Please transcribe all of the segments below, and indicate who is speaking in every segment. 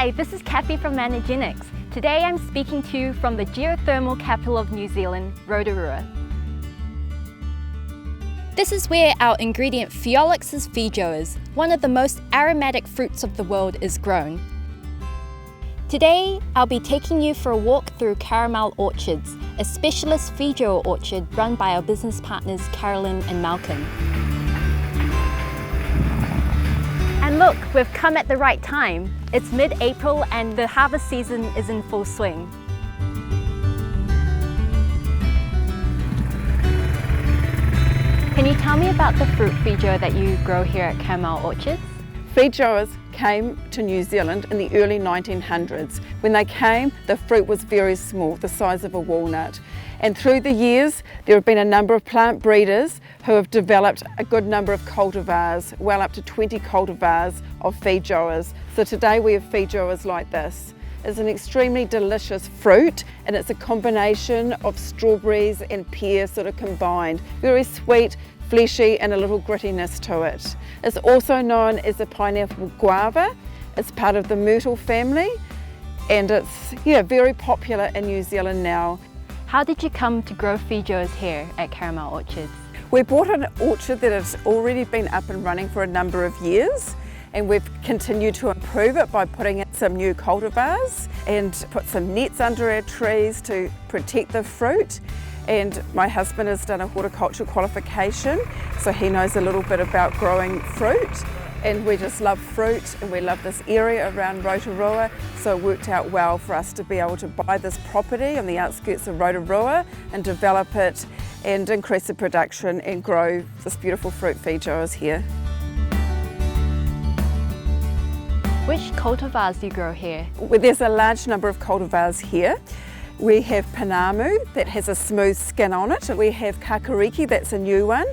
Speaker 1: Hi, this is Kathy from Managenics. Today I'm speaking to you from the geothermal capital of New Zealand, Rotorua. This is where our ingredient Feiolix's feijoas, one of the most aromatic fruits of the world, is grown. Today I'll be taking you for a walk through Caramel Orchards, a specialist feijoa orchard run by our business partners Carolyn and Malcolm. And look, we've come at the right time. It's mid-April and the harvest season is in full swing. Can you tell me about the fruit feijoa that you grow here at Caramel Orchards?
Speaker 2: Feijoas came to New Zealand in the early 1900s. When they came, the fruit was very small, the size of a walnut. And through the years, there have been a number of plant breeders who have developed a good number of cultivars, well up to 20 cultivars of feijoas. So today we have feijoas like this. It's an extremely delicious fruit, and it's a combination of strawberries and pears sort of combined. Very sweet, fleshy, and a little grittiness to it. It's also known as the pineapple guava. It's part of the myrtle family, and it's very popular in New Zealand now.
Speaker 1: How did you come to grow feijoas here at Caramel Orchards?
Speaker 2: We bought an orchard that has already been up and running for a number of years, and we've continued to improve it by putting in some new cultivars and put some nets under our trees to protect the fruit. And my husband has done a horticulture qualification, so he knows a little bit about growing fruit. And we just love fruit, and we love this area around Rotorua, so it worked out well for us to be able to buy this property on the outskirts of Rotorua and develop it and increase the production and grow this beautiful fruit feijoas here.
Speaker 1: Which cultivars do you grow here?
Speaker 2: Well, there's a large number of cultivars here. We have Panamu that has a smooth skin on it. We have Kakariki, that's a new one.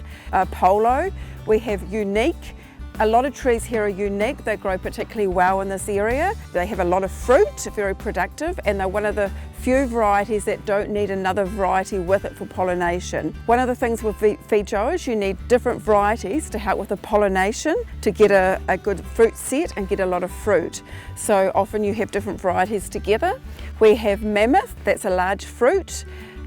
Speaker 2: Polo. We have Unique. A lot of trees here are unique. They grow particularly well in this area. They have a lot of fruit, very productive, and they're one of the few varieties that don't need another variety with it for pollination. One of the things with feijoas, you need different varieties to help with the pollination to get a good fruit set and get a lot of fruit. So often you have different varieties together. We have Mammoth, that's a large fruit,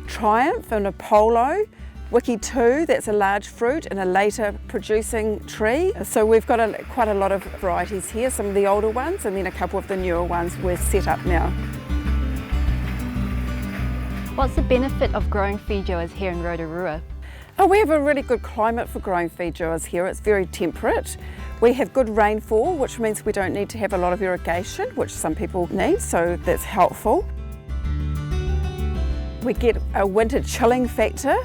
Speaker 2: Triumph and Apollo, Wiki 2, that's a large fruit and a later producing tree. So we've got quite a lot of varieties here, some of the older ones and then a couple of the newer ones we're set up now.
Speaker 1: What's the benefit of growing feijoas here in Rotorua?
Speaker 2: Oh, we have a really good climate for growing feijoas here. It's very temperate. We have good rainfall, which means we don't need to have a lot of irrigation, which some people need, so that's helpful. We get a winter chilling factor,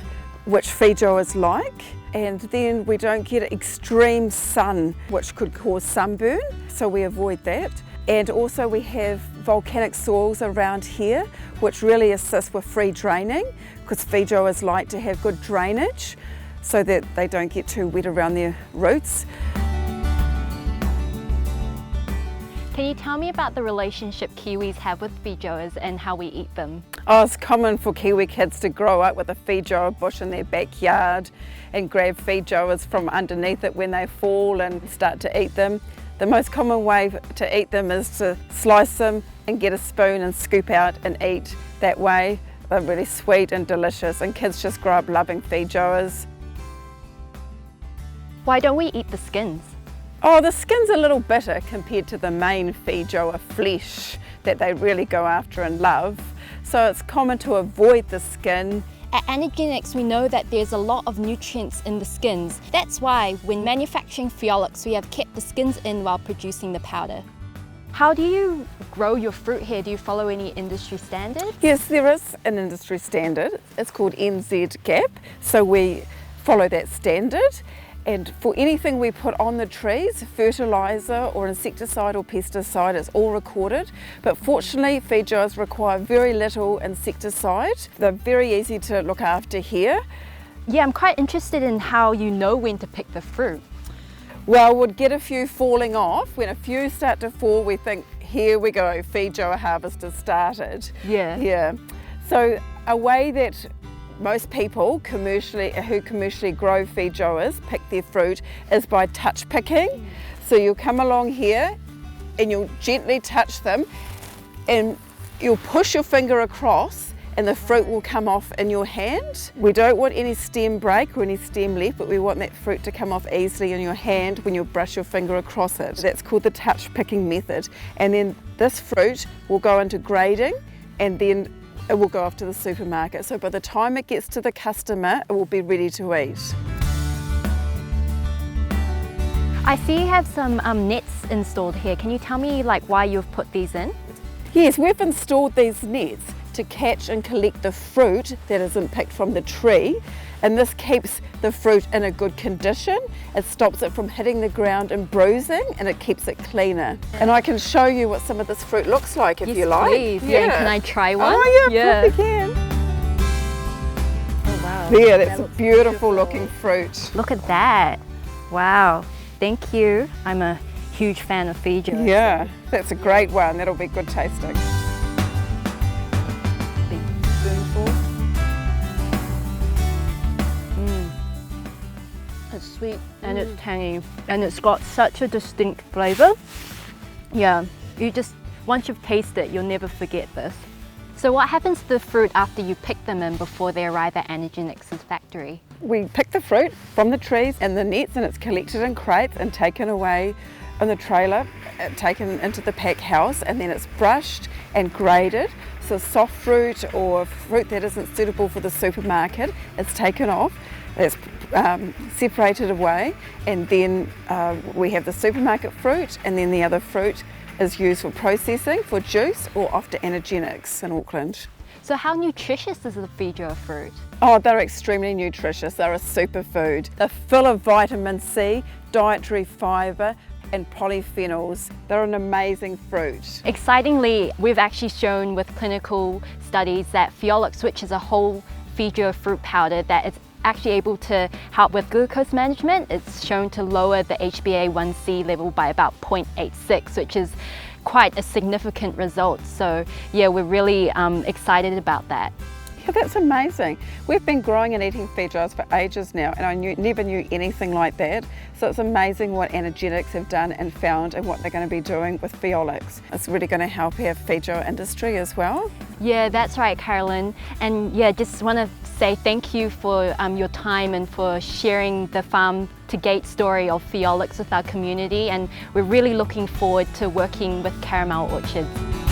Speaker 2: which feijoas like, and then we don't get extreme sun, which could cause sunburn, so we avoid that. And also we have volcanic soils around here, which really assist with free draining, because feijoas like to have good drainage so that they don't get too wet around their roots.
Speaker 1: Can you tell me about the relationship Kiwis have with feijoas and how we eat them?
Speaker 2: Oh, it's common for Kiwi kids to grow up with a feijoa bush in their backyard and grab feijoas from underneath it when they fall and start to eat them. The most common way to eat them is to slice them and get a spoon and scoop out and eat that way. They're really sweet and delicious, and kids just grow up loving feijoas.
Speaker 1: Why don't we eat the skins?
Speaker 2: Oh, the skin's a little bitter compared to the main feijoa flesh that they really go after and love. So it's common to avoid the skin.
Speaker 1: At Managenics, we know that there's a lot of nutrients in the skins. That's why when manufacturing Feiolix, we have kept the skins in while producing the powder. How do you grow your fruit here? Do you follow any industry standards?
Speaker 2: Yes, there is an industry standard. It's called NZ GAP, so we follow that standard. And for anything we put on the trees, fertiliser or insecticide or pesticide, it's all recorded. But fortunately, feijoas require very little insecticide. They're very easy to look after here.
Speaker 1: Yeah, I'm quite interested in how you know when to pick the fruit.
Speaker 2: Well, we'd get a few falling off. When a few start to fall, we think, here we go, feijoa harvest has started.
Speaker 1: Yeah.
Speaker 2: So a way that most people who commercially grow feijoas pick their fruit is by touch picking. So you'll come along here and you'll gently touch them and you'll push your finger across and the fruit will come off in your hand. We don't want any stem break or any stem left, but we want that fruit to come off easily in your hand when you brush your finger across it. That's called the touch picking method. And then this fruit will go into grading and then it will go off to the supermarket. So by the time it gets to the customer, it will be ready to eat.
Speaker 1: I see you have some nets installed here. Can you tell me why you've put these in?
Speaker 2: Yes, we've installed these nets to catch and collect the fruit that isn't picked from the tree, and this keeps the fruit in a good condition. It stops it from hitting the ground and bruising, and it keeps it cleaner. And I can show you what some of this fruit looks like if you like.
Speaker 1: Please. Yeah. Can I try one?
Speaker 2: Oh yeah, probably can.
Speaker 1: Oh wow.
Speaker 2: There, that's a beautiful looking fruit.
Speaker 1: Look at that. Wow. Thank you. I'm a huge fan of feijoa.
Speaker 2: Yeah, that's a great one. That'll be good tasting.
Speaker 1: It's sweet and it's tangy and it's got such a distinct flavour. Yeah, once you've tasted it, you'll never forget this. So what happens to the fruit after you pick them in before they arrive at Anagenix's factory?
Speaker 2: We pick the fruit from the trees and the nets, and it's collected in crates and taken away in the trailer, taken into the pack house, and then it's brushed and graded. So soft fruit or fruit that isn't suitable for the supermarket, it's taken off, it's separated away, and then we have the supermarket fruit, and then the other fruit is used for processing, for juice, or off to Anagenix in Auckland.
Speaker 1: So how nutritious is the feijoa fruit?
Speaker 2: Oh, they're extremely nutritious. They're a superfood. They're full of vitamin C, dietary fibre, and polyphenols. They're an amazing fruit.
Speaker 1: Excitingly, we've actually shown with clinical studies that Feiolix, which is a whole feijoa fruit powder that is actually able to help with glucose management. It's shown to lower the HbA1c level by about 0.86, which is quite a significant result. So yeah, we're really excited about that.
Speaker 2: Yeah, that's amazing. We've been growing and eating feijoas for ages now, and I never knew anything like that. So it's amazing what Anagenix have done and found and what they're going to be doing with Feiolix. It's really going to help our feijoa industry as well.
Speaker 1: Yeah, that's right, Carolyn. And yeah, just want to say thank you for your time and for sharing the farm to gate story of Feiolix with our community. And we're really looking forward to working with Caramel Orchards.